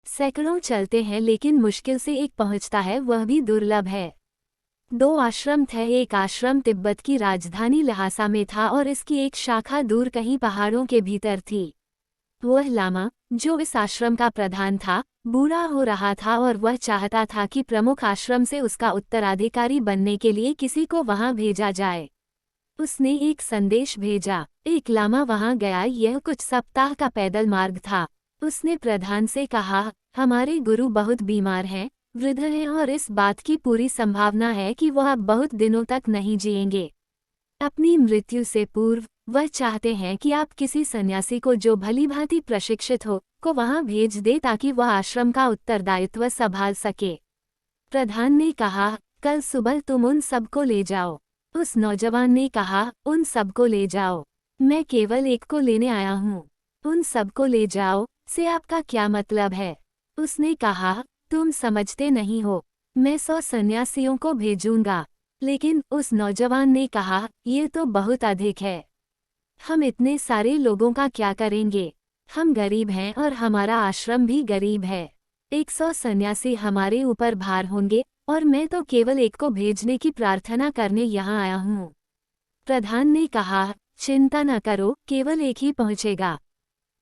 सैकड़ों चलते हैं लेकिन मुश्किल से एक पहुंचता है, वह भी दुर्लभ है। दो आश्रम थे। एक आश्रम तिब्बत की राजधानी ल्हासा में था और इसकी एक शाखा दूर कहीं पहाड़ों के भीतर थी। वह लामा, जो इस आश्रम का प्रधान था, बूढ़ा हो रहा था और वह चाहता था कि प्रमुख आश्रम से उसका उत्तराधिकारी बनने के लिए किसी को वहां भेजा जाए। उसने एक संदेश भेजा। एक लामा वहां गया। यह कुछ सप्ताह का पैदल मार्ग था। उसने प्रधान से कहा, हमारे गुरु बहुत बीमार हैं, वृद्ध हैं और इस बात की पूरी संभावना है कि वह अब बहुत दिनों तक नहीं जिएंगे। अपनी मृत्यु से पूर्व वह चाहते हैं कि आप किसी सन्यासी को जो भलीभांति प्रशिक्षित हो को वहां भेज दे ताकि वह आश्रम का उत्तरदायित्व संभाल सके। प्रधान ने कहा, कल सुबह तुम उन सबको ले जाओ। उस नौजवान ने कहा, उन सबको ले जाओ। मैं केवल एक को लेने आया हूँ। उन सबको ले जाओ से आपका क्या मतलब है? उसने कहा, तुम समझते नहीं हो। मैं 100 सन्यासियों को भेजूंगा। लेकिन उस नौजवान ने कहा, ये तो बहुत अधिक है। हम इतने सारे लोगों का क्या करेंगे? हम गरीब हैं और हमारा आश्रम भी गरीब है। 100 सन्यासी हमारे ऊपर भार होंगे और मैं तो केवल एक को भेजने की प्रार्थना करने यहाँ आया हूँ। प्रधान ने कहा, चिंता न करो, केवल एक ही पहुँचेगा।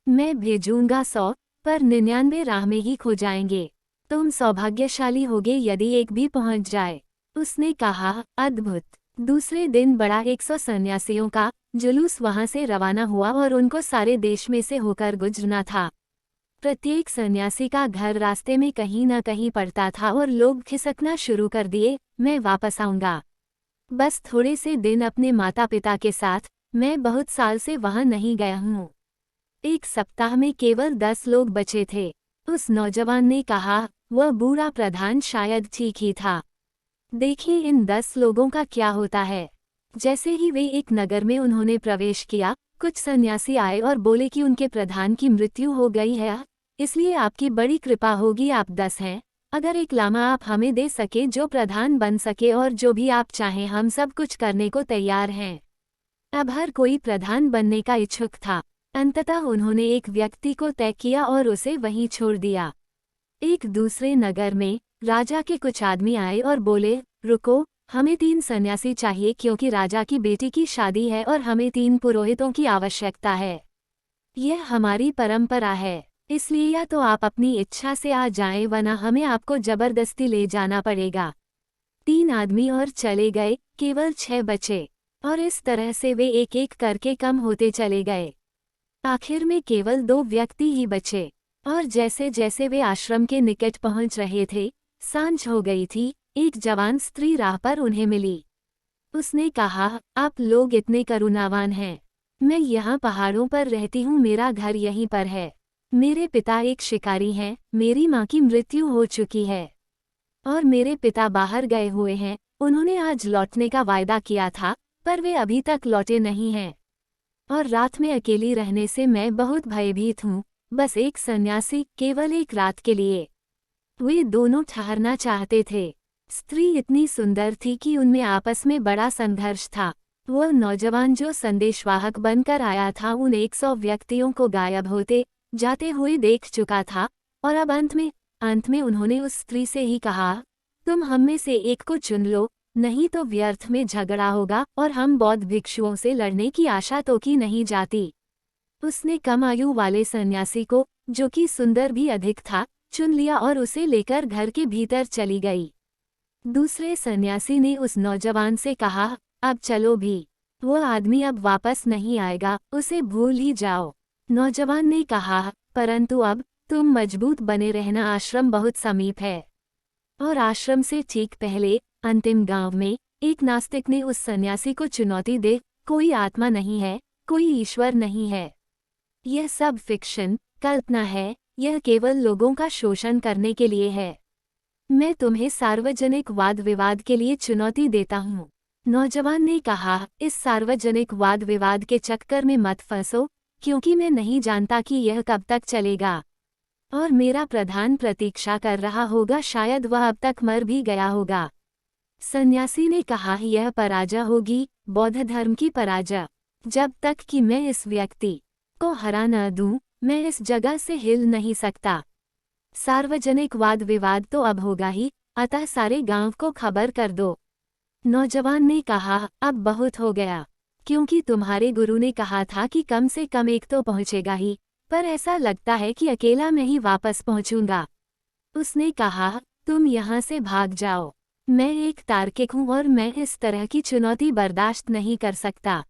मैं भेजूंगा 100, पर 99 राह में ही खो जाएंगे। तुम सौभाग्यशाली होगे यदि एक भी पहुँच जाए। उसने कहा, अद्भुत। दूसरे दिन बड़ा 100 सन्यासियों का जुलूस वहां से रवाना हुआ और उनको सारे देश में से होकर गुजरना था। प्रत्येक सन्यासी का घर रास्ते में कहीं न कहीं पड़ता था और लोग खिसकना शुरू कर दिए, मैं वापस आऊंगा। बस थोड़े से दिन अपने माता पिता के साथ, मैं बहुत साल से वहां नहीं गया हूँ। एक सप्ताह में केवल 10 लोग बचे थे। उस नौजवान ने कहा, वह बूढ़ा प्रधान शायद ठीक ही था। देखिए इन 10 लोगों का क्या होता है। जैसे ही वे एक नगर में उन्होंने प्रवेश किया, कुछ सन्यासी आए और बोले कि उनके प्रधान की मृत्यु हो गई है, इसलिए आपकी बड़ी कृपा होगी। आप 10 हैं, अगर एक लामा आप हमें दे सके जो प्रधान बन सके और जो भी आप चाहें हम सब कुछ करने को तैयार हैं। अब हर कोई प्रधान बनने का इच्छुक था। अंततः उन्होंने एक व्यक्ति को तय किया और उसे वहीं छोड़ दिया। एक दूसरे नगर में राजा के कुछ आदमी आए और बोले, रुको, हमें 3 सन्यासी चाहिए क्योंकि राजा की बेटी की शादी है और हमें 3 पुरोहितों की आवश्यकता है। यह हमारी परंपरा है, इसलिए या तो आप अपनी इच्छा से आ जाएं वरना हमें आपको जबरदस्ती ले जाना पड़ेगा। 3 आदमी और चले गए, केवल 6 बचे, और इस तरह से वे एक एक करके कम होते चले गए। आखिर में केवल 2 व्यक्ति ही बचे, और जैसे जैसे वे आश्रम के निकट पहुंच रहे थे, सांझ हो गई थी। एक जवान स्त्री राह पर उन्हें मिली। उसने कहा, आप लोग इतने करुणावान हैं। मैं यहाँ पहाड़ों पर रहती हूँ, मेरा घर यहीं पर है। मेरे पिता एक शिकारी हैं, मेरी माँ की मृत्यु हो चुकी है और मेरे पिता बाहर गए हुए हैं। उन्होंने आज लौटने का वायदा किया था, पर वे अभी तक लौटे नहीं हैं। और रात में अकेली रहने से मैं बहुत भयभीत हूँ। बस एक सन्यासी, केवल एक रात के लिए। वे दोनों ठहरना चाहते थे। स्त्री इतनी सुंदर थी कि उनमें आपस में बड़ा संघर्ष था। वह नौजवान जो संदेशवाहक बनकर आया था उन 100 व्यक्तियों को गायब होते जाते हुए देख चुका था, और अब अंत में उन्होंने उस स्त्री से ही कहा, तुम हम में से एक को चुन लो, नहीं तो व्यर्थ में झगड़ा होगा और हम बौद्ध भिक्षुओं से लड़ने की आशा तो की नहीं जाती। उसने कम आयु वाले सन्यासी को, जो कि सुंदर भी अधिक था, चुन लिया और उसे लेकर घर के भीतर चली गई। दूसरे सन्यासी ने उस नौजवान से कहा, अब चलो भी, वह आदमी अब वापस नहीं आएगा, उसे भूल ही जाओ। नौजवान ने कहा, परंतु अब तुम मजबूत बने रहना, आश्रम बहुत समीप है। और आश्रम से ठीक पहले अंतिम गांव में एक नास्तिक ने उस सन्यासी को चुनौती दे, कोई आत्मा नहीं है, कोई ईश्वर नहीं है, यह सब फिक्शन, कल्पना है, यह केवल लोगों का शोषण करने के लिए है। मैं तुम्हें सार्वजनिक वाद विवाद के लिए चुनौती देता हूँ। नौजवान ने कहा, इस सार्वजनिक वाद विवाद के चक्कर में मत फंसो, क्योंकि मैं नहीं जानता कि यह कब तक चलेगा और मेरा प्रधान प्रतीक्षा कर रहा होगा, शायद वह अब तक मर भी गया होगा। सन्यासी ने कहा, यह पराजय होगी, बौद्ध धर्म की पराजय। जब तक कि मैं इस व्यक्ति को हरा न दूं, मैं इस जगह से हिल नहीं सकता। सार्वजनिक वाद विवाद तो अब होगा ही, अतः सारे गांव को खबर कर दो। नौजवान ने कहा, अब बहुत हो गया, क्योंकि तुम्हारे गुरु ने कहा था कि कम से कम एक तो पहुंचेगा ही, पर ऐसा लगता है कि अकेला मैं ही वापस पहुंचूंगा। उसने कहा, तुम यहाँ से भाग जाओ। मैं एक तार्किक हूँ और मैं इस तरह की चुनौती बर्दाश्त नहीं कर सकता।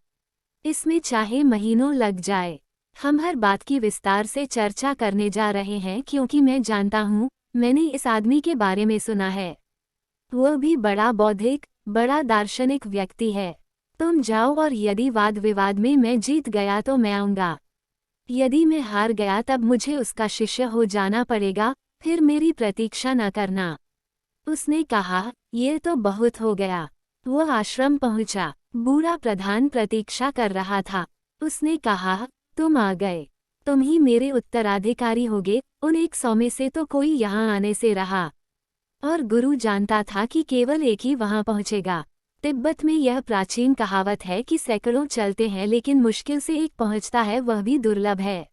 इसमें चाहे महीनों लग जाए। हम हर बात की विस्तार से चर्चा करने जा रहे हैं क्योंकि मैं जानता हूँ, मैंने इस आदमी के बारे में सुना है। वह भी बड़ा बौद्धिक, बड़ा दार्शनिक व्यक्ति है। तुम जाओ और यदि वाद विवाद में मैं जीत गया तो मैं आऊँगा। यदि मैं हार गया तब मुझे उसका शिष्य हो जाना पड़ेगा, फिर मेरी प्रतीक्षा न करना। उसने कहा, यह तो बहुत हो गया। वह आश्रम पहुंचा। बूढ़ा प्रधान प्रतीक्षा कर रहा था। उसने कहा, तुम आ गए। तुम ही मेरे उत्तराधिकारी होगे। उन 100 में से तो कोई यहाँ आने से रहा। और गुरु जानता था कि केवल एक ही वहाँ पहुँचेगा। तिब्बत में यह प्राचीन कहावत है कि सैकड़ों चलते हैं लेकिन मुश्किल से एक पहुँचता है, वह भी दुर्लभ है।